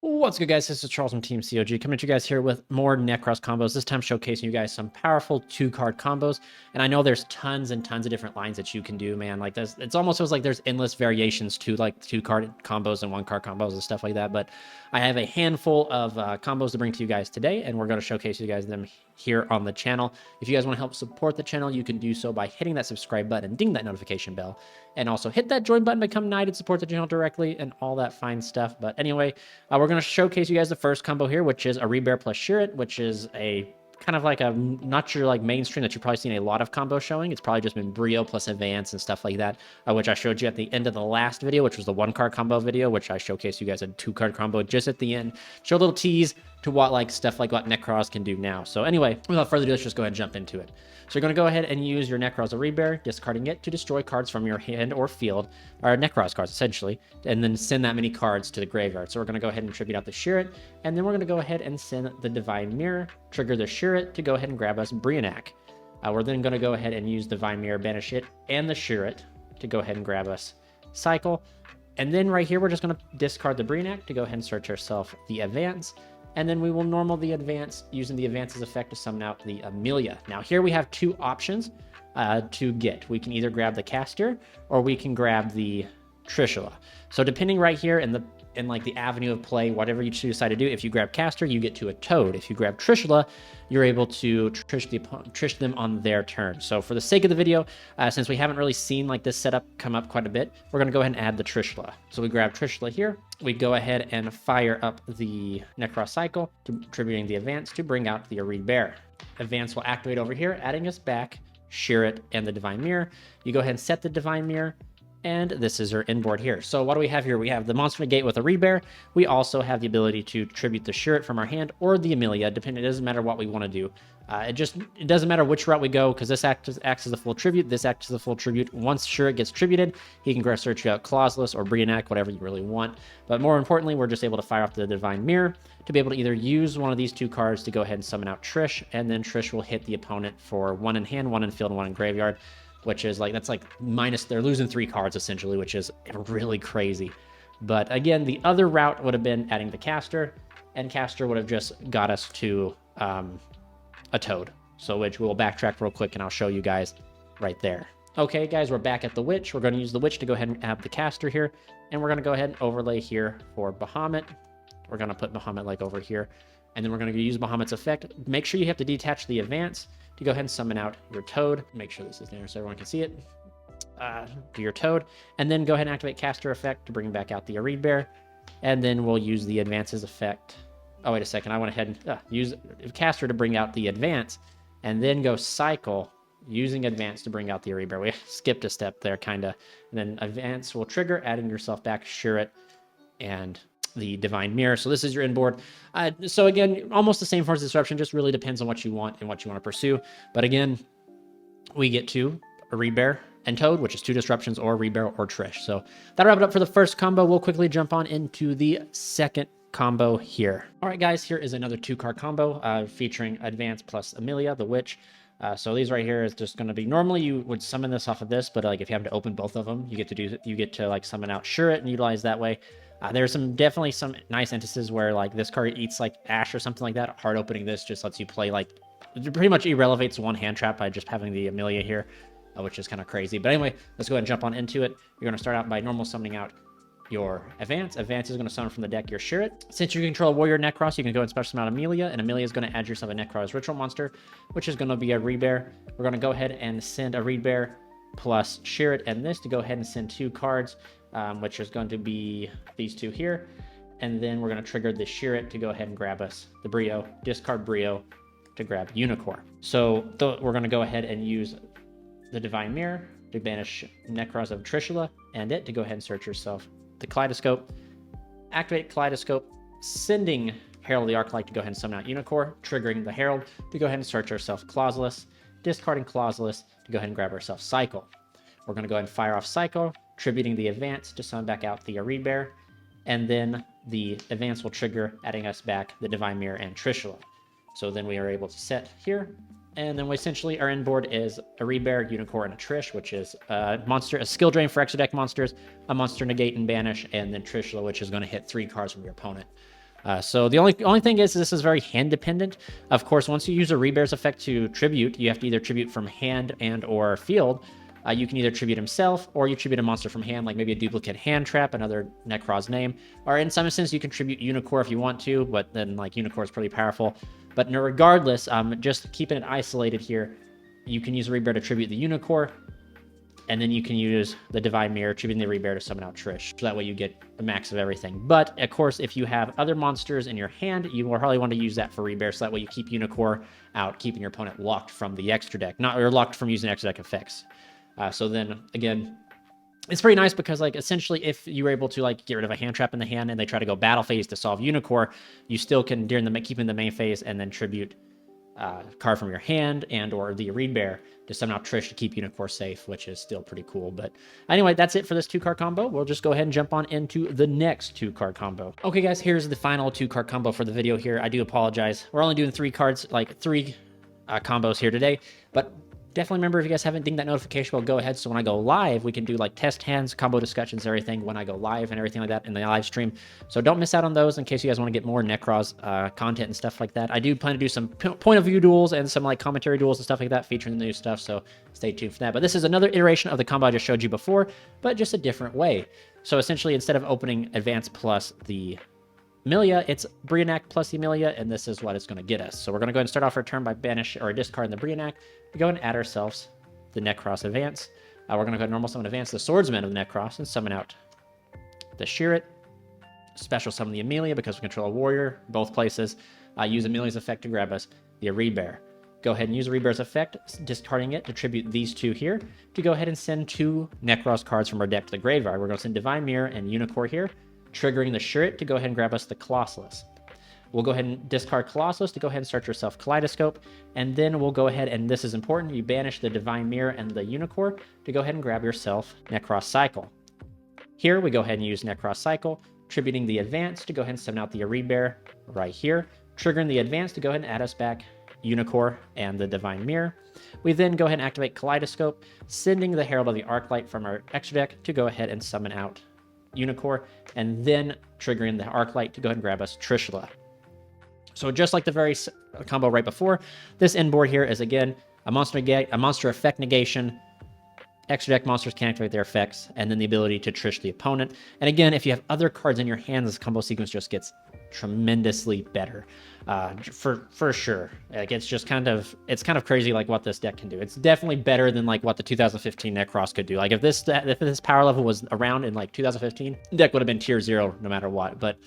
What's good, guys? This is Charles from Team COG coming at you guys here with more Nekroz combos, this time showcasing you guys some powerful 2-card combos. And I know there's tons and tons of different lines that you can do, man. Like this, it's almost feels like there's endless variations to like 2-card combos and 1-card combos and stuff like that. But I have a handful of combos to bring to you guys today, and we're going to showcase you guys them here on the channel. If you guys want to help support the channel, you can do so by hitting that subscribe button and ding that notification bell, and also hit that join button, become knighted, support the channel directly, and all that fine stuff. But anyway, we're going to showcase you guys the first combo here, which is a Rebear plus Shirit, which is a kind of like a not your like mainstream that you've probably seen a lot of combos showing. It's probably just been YuGiOh plus Advance and stuff like that, which I showed you at the end of the last video, which was the 1-card combo video, which I showcased you guys a 2-card combo just at the end. Show a little tease to what like stuff like what Nekroz can do now. So anyway, without further ado, let's just go ahead and jump into it. So you're going to go ahead and use your Nekroz a Rebear, discarding it to destroy cards from your hand or field, or Nekroz cards essentially, and then send that many cards to the graveyard. So we're going to go ahead and tribute out the Shirit, and then we're going to go ahead and send the Divine Mirror, trigger the Shirit to go ahead and grab us Brionac. We're then going to go ahead and use Divine Mirror, banish it, and the Shirit to go ahead and grab us Cycle. And then right here, we're just going to discard the Brionac to go ahead and search ourselves the Advance. And then we will normal the Advance using the Advance's effect to summon out the Amelia. Now here we have two options to get. We can either grab the Caster or we can grab the Trishula. So depending right here in like the avenue of play, whatever you decide to do, if you grab Caster, you get to a Toad. If you grab Trishula, you're able to trish them on their turn. So for the sake of the video, since we haven't really seen like this setup come up quite a bit, we're going to go ahead and add the Trishula. So we grab Trishula here. We go ahead and fire up the Nekroz Cycle, tributing the Advance to bring out the Rebear. Advance will activate over here, adding us back Shirit and the Divine Mirror. You go ahead and set the Divine Mirror, and this is our inboard here. So what do we have here? We have the Monster Negate with a Rebear. We also have the ability to tribute the Shirit from our hand or the Amelia, depending. It doesn't matter what we want to do. It doesn't matter which route we go, because this acts as a full tribute. This acts as a full tribute. Once Shirit gets tributed, he can go search out Clauseless or Brionac, whatever you really want. But more importantly, we're just able to fire off the Divine Mirror to be able to either use one of these two cards to go ahead and summon out Trish, and then Trish will hit the opponent for 1 in hand, 1 in field, and 1 in graveyard, which is like, that's like minus, they're losing 3 cards essentially, which is really crazy. But again, the other route would have been adding the Caster, and Caster would have just got us to a Toad. So which we'll backtrack real quick and I'll show you guys right there. Okay guys, we're back at the Witch. We're going to use the Witch to go ahead and add the Caster here, and we're going to go ahead and overlay here for Bahamut. We're going to put Bahamut like over here, and then we're going to use Bahamut's effect. Make sure you have to detach the Advance to go ahead and summon out your Toad. Make sure this is there so everyone can see it. Do your Toad, and then go ahead and activate Caster effect to bring back out the Rebear, and then we'll use the Advance's effect. Oh, wait a second. I went ahead and use Caster to bring out the Advance, and then go Cycle using Advance to bring out the Rebear. We skipped a step there, kind of. And then Advance will trigger, adding yourself back Shirit and the Divine Mirror. So this is your inboard. So again, almost the same Force Disruption, just really depends on what you want and what you want to pursue. But again, we get to a Rebear and Toad, which is 2 disruptions, or Rebear or Trish. So that'll wrap it up for the first combo. We'll quickly jump on into the second combo here. All right, guys, here is another 2-card combo featuring Advance plus Amelia, the Witch. So these right here is just going to be, normally you would summon this off of this, but like if you have to open both of them, you get to like summon out Shirit and utilize that way. There's definitely some nice instances where like this card eats like Ash or something like that. Hard opening this just lets you play like, it pretty much irrelevates one hand trap by just having the Amelia here, which is kind of crazy. But anyway, let's go ahead and jump on into it. You're going to start out by normal summoning out your Advance. Advance is going to summon from the deck your Shirit. Since you control Warrior Nekroz, you can go and special summon out Amelia, and Amelia is going to add yourself a Nekroz Ritual Monster, which is going to be a Rebear. We're going to go ahead and send a Rebear plus Shirit and this to go ahead and send 2 cards, which is going to be these 2 here. And then we're going to trigger the Shirit to go ahead and grab us the Brio, discard Brio to grab Unicorn. So we're going to go ahead and use the Divine Mirror to banish Nekroz of Trishula, and it to go ahead and search yourself the Kaleidoscope, activate Kaleidoscope, sending Herald of the Arclight to go ahead and summon out Unicorn, triggering the Herald to go ahead and search ourselves Clauseless, discarding Clauseless to go ahead and grab ourselves Cycle. We're going to go ahead and fire off Cycle, tributing the Advance to summon back out the Rebear, and then the Advance will trigger, adding us back the Divine Mirror and Trishula. So then we are able to set here, and then we essentially, our inboard is a Rebear, Unicorn, and a Trish, which is a monster, a skill drain for extra deck monsters, a monster negate and banish, and then Trishula, which is going to hit 3 cards from your opponent. So the only thing is this is very hand dependent. Of course, once you use a Rebear's effect to tribute, you have to either tribute from hand and or field. You can either tribute himself or you tribute a monster from hand, like maybe a duplicate hand trap, another Nekroz name. Or in some instances, you can tribute YuGiOh if you want to, but then like YuGiOh is pretty powerful. But regardless, just keeping it isolated here, you can use a Rebear to tribute the YuGiOh, and then you can use the Divine Mirror, tributing the Rebear to summon out Trish. So that way you get a max of everything. But, of course, if you have other monsters in your hand, you will probably want to use that for Rebear, so that way you keep YuGiOh out, keeping your opponent locked from the extra deck. Or locked from using extra deck effects. So then, again, it's pretty nice because, like, essentially, if you were able to, like, get rid of a hand trap in the hand and they try to go battle phase to solve YuGiOh, you still can, during the keep in the main phase and then tribute card from your hand and or the Rebear to summon out Trish to keep YuGiOh safe, which is still pretty cool. But anyway, that's it for this 2-card combo. We'll just go ahead and jump on into the next 2-card combo. Okay, guys, here's the final 2-card combo for the video here. I do apologize. We're only doing 3 cards, like 3 combos here today, but definitely remember, if you guys haven't dinged that notification bell, go ahead. So when I go live, we can do like test hands, combo discussions, everything when I go live and everything like that in the live stream. So don't miss out on those in case you guys want to get more Nekroz content and stuff like that. I do plan to do some point of view duels and some like commentary duels and stuff like that featuring the new stuff. So stay tuned for that. But this is another iteration of the combo I just showed you before, but just a different way. So essentially, instead of opening Advance plus the Amelia, it's Brionac plus the Amelia, and this is what it's going to get us. So we're going to go ahead and start off our turn by banish or discarding the Brionac. We go ahead and add ourselves the Nekroz Advance. We're going to go ahead and normal summon Advance the Swordsman of the Nekroz and summon out the Shirit. Special summon the Amelia because we control a warrior, both places. Use Amelia's effect to grab us the Rebear. Go ahead and use a Rebear's effect, discarding it to tribute these 2 here, to go ahead and send 2 Nekroz cards from our deck to the graveyard. We're going to send Divine Mirror and YuGiOh here, triggering the Shirit to go ahead and grab us the Colossus. We'll go ahead and discard Colossus to go ahead and start yourself Kaleidoscope, and then we'll go ahead, and this is important, you banish the Divine Mirror and the YuGiOh to go ahead and grab yourself Nekroz Cycle. Here we go ahead and use Nekroz Cycle, tributing the Advance to go ahead and summon out the Rebear right here, triggering the Advance to go ahead and add us back YuGiOh and the Divine Mirror. We then go ahead and activate Kaleidoscope, sending the Herald of the Arclight from our extra deck to go ahead and summon out YuGiOh, and then triggering the Arclight to go ahead and grab us Trishula. So just like the very combo right before, this end board here is, again, a monster effect negation. Extra deck monsters can activate their effects, and then the ability to Trish the opponent. And again, if you have other cards in your hand, this combo sequence just gets tremendously better, for sure. Like it's kind of crazy, like what this deck can do. It's definitely better than like what the 2015 Nekroz could do. Like if this power level was around in like 2015, the deck would have been tier 0 no matter what. But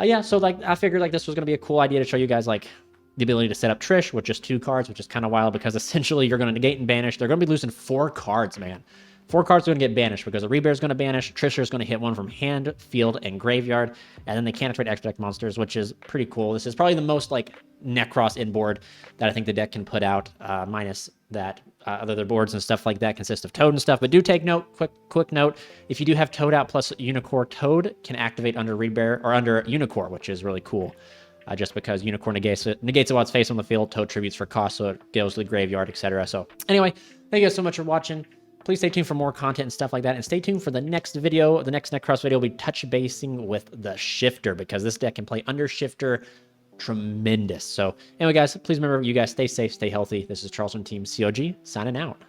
yeah, so like I figured like this was gonna be a cool idea to show you guys like the ability to set up Trish with just 2 cards, which is kind of wild because essentially you're going to negate and banish. They're going to be losing 4 cards, man. 4 cards are going to get banished because the Rebear is going to banish, Trisha is going to hit one from hand, field, and graveyard, and then they can't activate extra deck monsters, which is pretty cool. This is probably the most like Nekroz inboard that I think the deck can put out, minus that other boards and stuff like that consist of Toad and stuff. But do take note, quick note, if you do have Toad out plus YuGiOh, Toad can activate under Rebear or under YuGiOh, which is really cool. Just because YuGiOh negates it while it's face on the field, Toad tributes for cost, so it goes to the graveyard, etc. So anyway, thank you guys so much for watching. Please stay tuned for more content and stuff like that, and stay tuned for the next video. The next Nekroz video will be touch basing with the Shifter, because this deck can play under Shifter tremendous. So anyway, guys, please remember, you guys stay safe, stay healthy. This is Charles from Team COG signing out.